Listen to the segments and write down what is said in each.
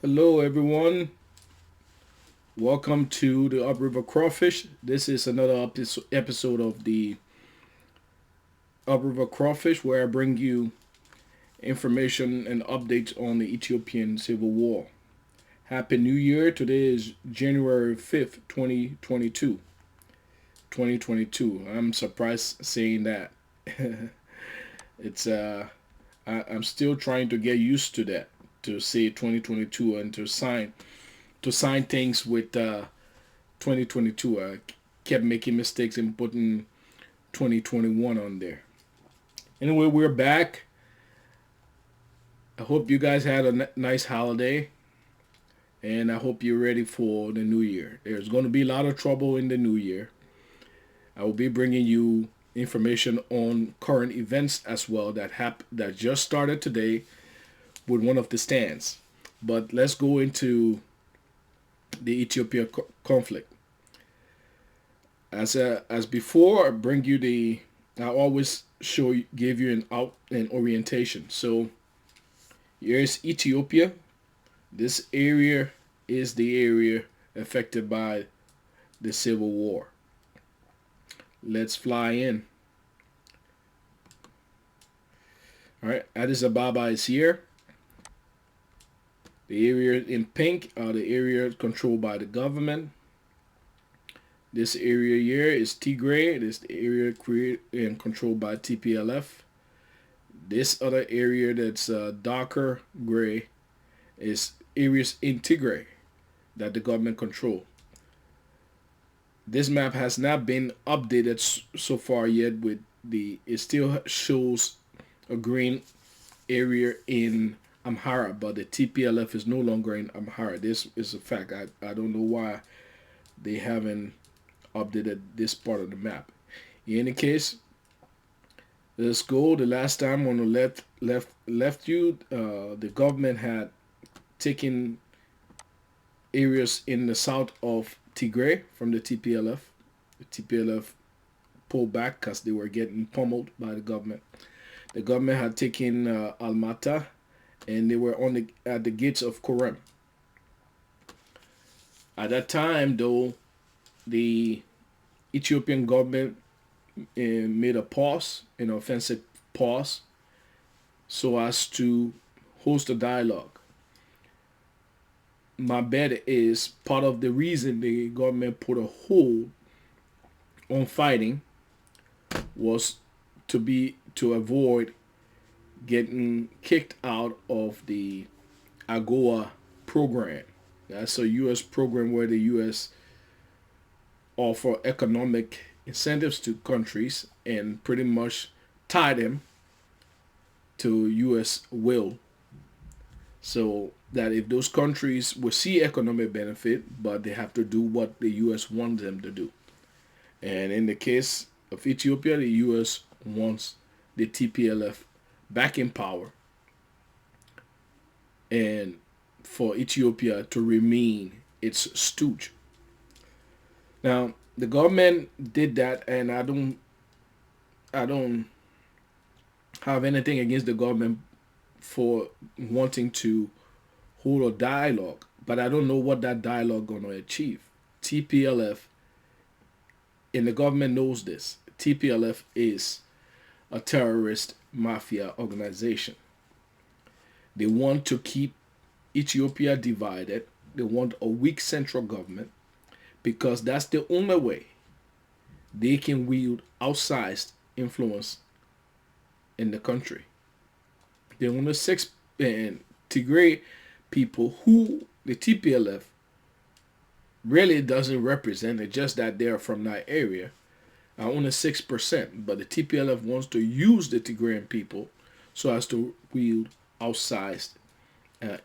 Hello, everyone. Welcome to the Upriver Crawfish. This is another episode of the Upriver Crawfish where I bring you information and updates on the Ethiopian Civil War. Happy New Year. Today is January 5th, 2022. 2022. I'm surprised saying that. it's I'm still trying to get used to that, to say 2022 and to sign things with 2022. I kept making mistakes and putting 2021 on there. Anyway, we're back. I hope you guys had a nice holiday, and I hope you're ready for the new year. There's going to be a lot of trouble in the new year. I will be bringing you information on current events as well that just started today with one of the stands. But let's go into the Ethiopia conflict. As before, I bring you I always give you an orientation. So here's Ethiopia. This area is the area affected by the Civil War. Let's fly in. All right, Addis Ababa is here. The area in pink are the areas controlled by the government. This area here is Tigray. This is the area created and controlled by TPLF. This other area that's darker gray is areas in Tigray that the government control. This map has not been updated so far yet. It still shows a green area in Amhara, but the TPLF is no longer in Amhara. This is a fact. I don't know why they haven't updated this part of the map. In any case, let's go. The last time on the left you, the government had taken areas in the south of Tigray from the TPLF. The TPLF pulled back because they were getting pummeled by the government. The government had taken Almata, and they were at the gates of Korem. At that time, though, the Ethiopian government made a pause, an offensive pause, so as to host a dialogue. My bet is part of the reason the government put a hold on fighting was to avoid getting kicked out of the AGOA program. That's a U.S. program where the U.S. offer economic incentives to countries and pretty much tie them to U.S. will, so that if those countries will see economic benefit, but they have to do what the U.S. wants them to do. And in the case of Ethiopia, the U.S. wants the TPLF back in power and for Ethiopia to remain its stooge. Now, the government did that, and I don't have anything against the government for wanting to hold a dialogue, but I don't know what that dialogue gonna achieve. TPLF and the government knows this. TPLF is a terrorist mafia organization. They want to keep Ethiopia divided. They want a weak central government because that's the only way they can wield outsized influence in the country. The only six and Tigray people who the TPLF really doesn't represent, it's just that they're from that area, are only 6%. But the TPLF wants to use the Tigrayan people so as to wield outsized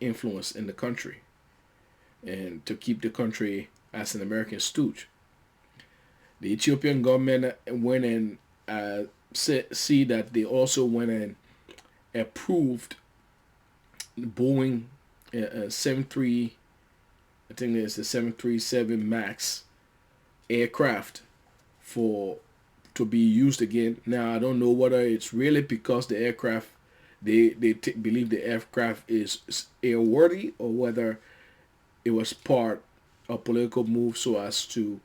influence in the country and to keep the country as an American stooge. The Ethiopian government went and see that they also went and approved Boeing 73, I think it's the 737 Max aircraft to be used again. Now I don't know whether it's really because the aircraft they believe the aircraft is airworthy, or whether it was part of political move so as to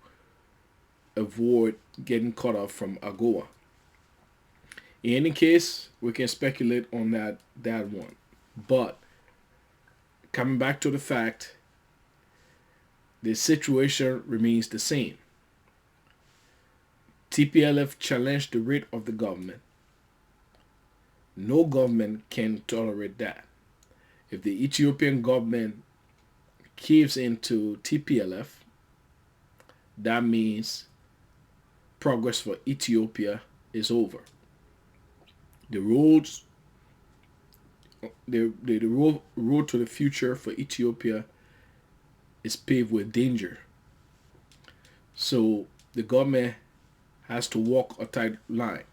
avoid getting cut off from AGOA. In any case, we can speculate on that one. But coming back to the fact, the situation remains the same. TPLF challenged the rate of the government. No government can tolerate that. If the Ethiopian government caves into TPLF, that means progress for Ethiopia is over. The roads, the road to the future for Ethiopia is paved with danger. So the government has to walk a tight line.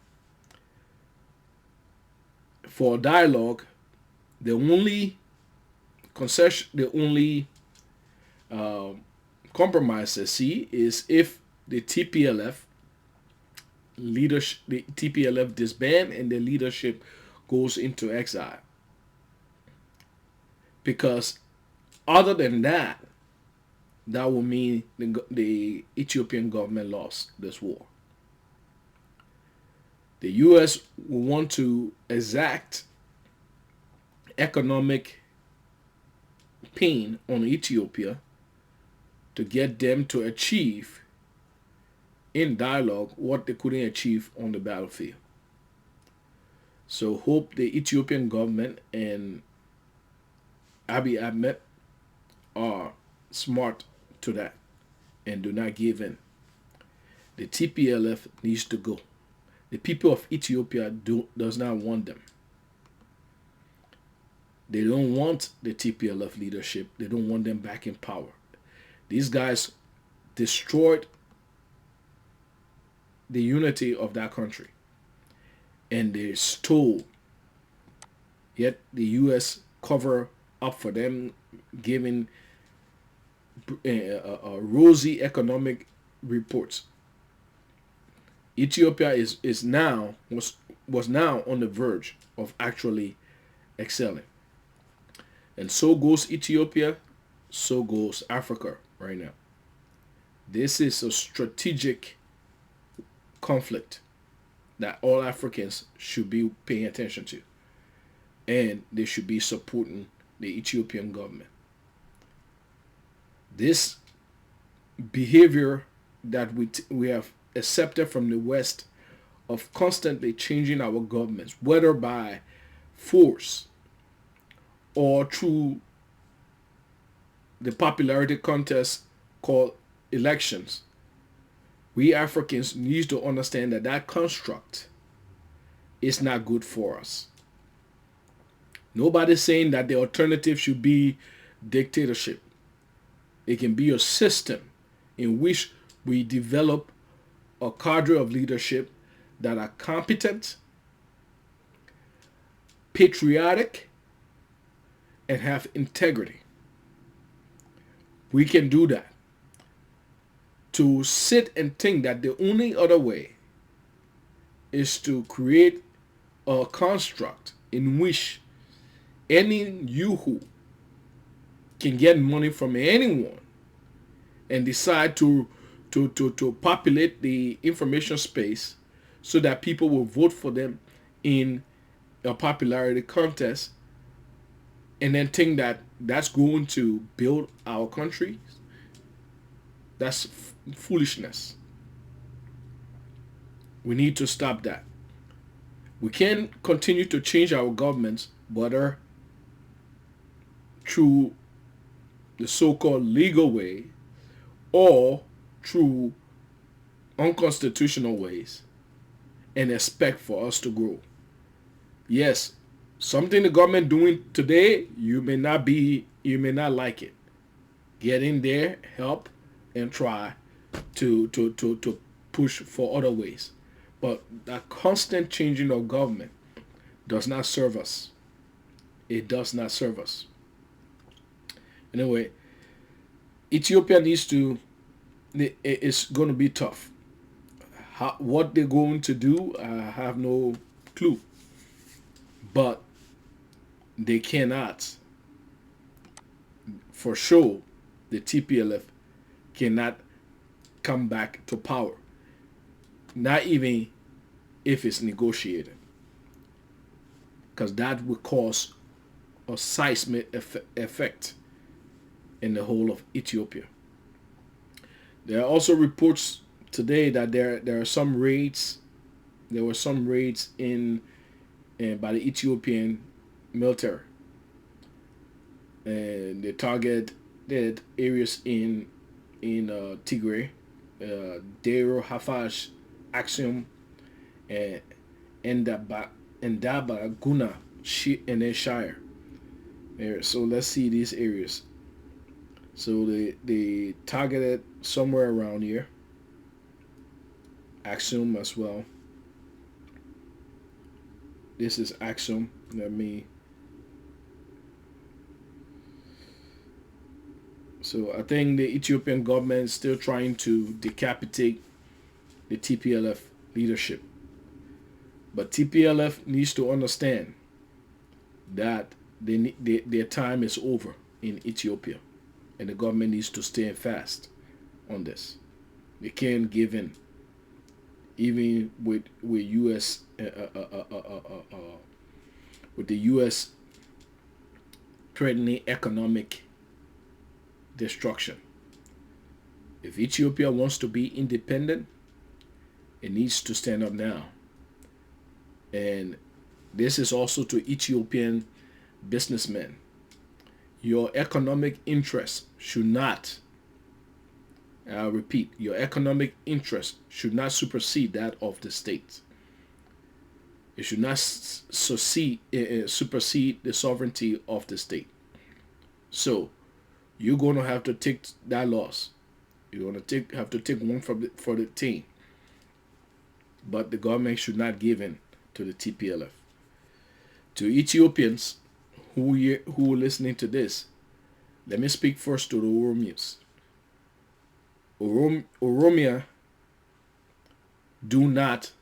For dialogue, the only concession, the only compromise I see is if the TPLF leadership, the TPLF disband and the leadership goes into exile. Because other than that, that will mean the Ethiopian government lost this war. The U.S. will want to exact economic pain on Ethiopia to get them to achieve in dialogue what they couldn't achieve on the battlefield. So hope the Ethiopian government and Abiy Ahmed are smart to that and do not give in. The TPLF needs to go. The people of Ethiopia does not want them. They don't want the TPLF leadership. They don't want them back in power. These guys destroyed the unity of that country. And they stole. Yet the U.S. cover up for them, giving rosy economic reports. Ethiopia is now was now on the verge of actually excelling. And so goes Ethiopia, so goes Africa right now. This is a strategic conflict that all Africans should be paying attention to. And they should be supporting the Ethiopian government. This behavior that we have accepted from the West of constantly changing our governments, whether by force or through the popularity contest called elections, we Africans need to understand that that construct is not good for us. Nobody's saying that the alternative should be dictatorship. It can be a system in which we develop a cadre of leadership that are competent, patriotic, and have integrity. We can do that. To sit and think that the only other way is to create a construct in which any yoo-hoo can get money from anyone and decide to populate the information space so that people will vote for them in a popularity contest, and then think that that's going to build our country. That's foolishness. We need to stop that. We can continue to change our governments, whether through the so-called legal way or through unconstitutional ways, and expect for us to grow. Yes, something the government doing today, you may not like it. Get in there, help, and try to push for other ways. But that constant changing of government does not serve us. It does not serve us. Anyway, Ethiopia needs to, it's going to be tough. What they're going to do, I have no clue. But they cannot, for sure, the TPLF cannot come back to power, not even if it's negotiated, because that would cause a seismic effect in the whole of Ethiopia. There are also reports today that there are some raids. There were some raids in by the Ethiopian military, and they targeted areas in Tigray, Dero, Hafash, Axum, and Endaba, Guna, and then Shire. So let's see these areas. So they targeted somewhere around here. Axum as well. This is Axum. Let me. So I think the Ethiopian government is still trying to decapitate the TPLF leadership. But TPLF needs to understand that their time is over in Ethiopia, and the government needs to stand fast on this. They can't give in, even with U.S. With the U.S. threatening economic destruction. If Ethiopia wants to be independent, it needs to stand up now. And this is also to Ethiopian businessmen. Your economic interests should not, I'll repeat, your economic interest should not supersede that of the state. It should not supersede the sovereignty of the state. So you're going to have to take that loss. You're going to have to take one for the team. But the government should not give in to the TPLF. To Ethiopians who are listening to this, let me speak first to the Oromians. Oromia do not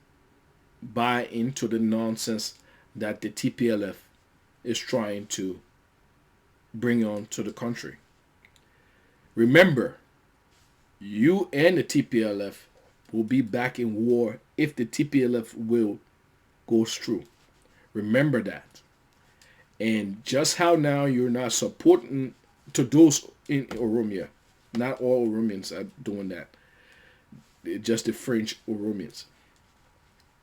buy into the nonsense that the TPLF is trying to bring on to the country. Remember, you and the TPLF will be back in war if the TPLF will goes through. Remember that. And just how now you're not supporting to those in Oromia. Not all Oromians are doing that. Just the French Oromians.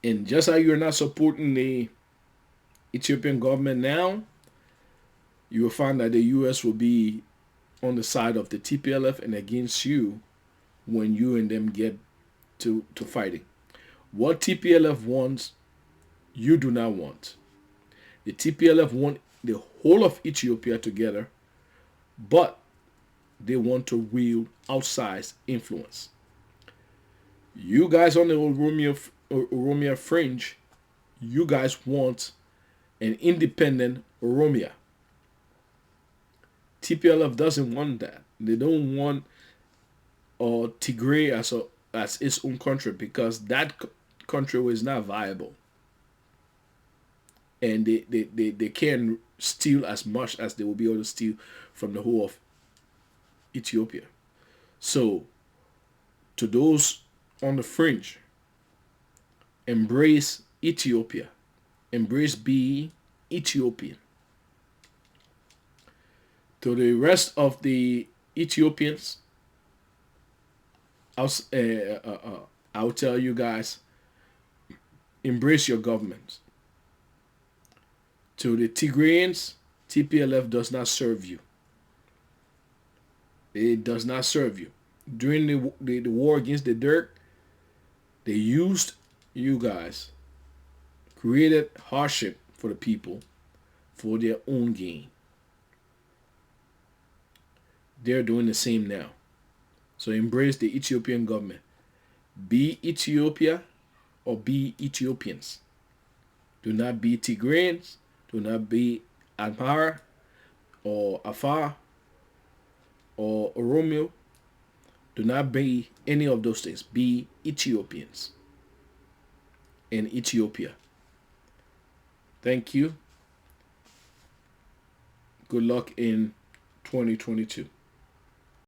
And just how you're not supporting the Ethiopian government now, you will find that the U.S. will be on the side of the TPLF and against you when you and them get to fighting. What TPLF wants, you do not want. The TPLF want the whole of Ethiopia together, but they want to wield outsized influence. You guys on the Oromia fringe, you guys want an independent Oromia. TPLF doesn't want that. They don't want Tigray as its own country, because that country is not viable. And they can steal as much as they will be able to steal from the whole of Ethiopia. So, to those on the fringe, embrace Ethiopia. Embrace being Ethiopian. To the rest of the Ethiopians, I'll tell you guys, embrace your government. To the Tigrayans, TPLF does not serve you. It does not serve you. During the war against the Dirk, they used you guys, created hardship for the people for their own gain. They're doing the same now. So embrace the Ethiopian government. Be Ethiopia or be Ethiopians. Do not be Tigrayans. Do not be Amhara or Afar or Oromo. Do not be any of those things. Be Ethiopians in Ethiopia. Thank you. Good luck in 2022.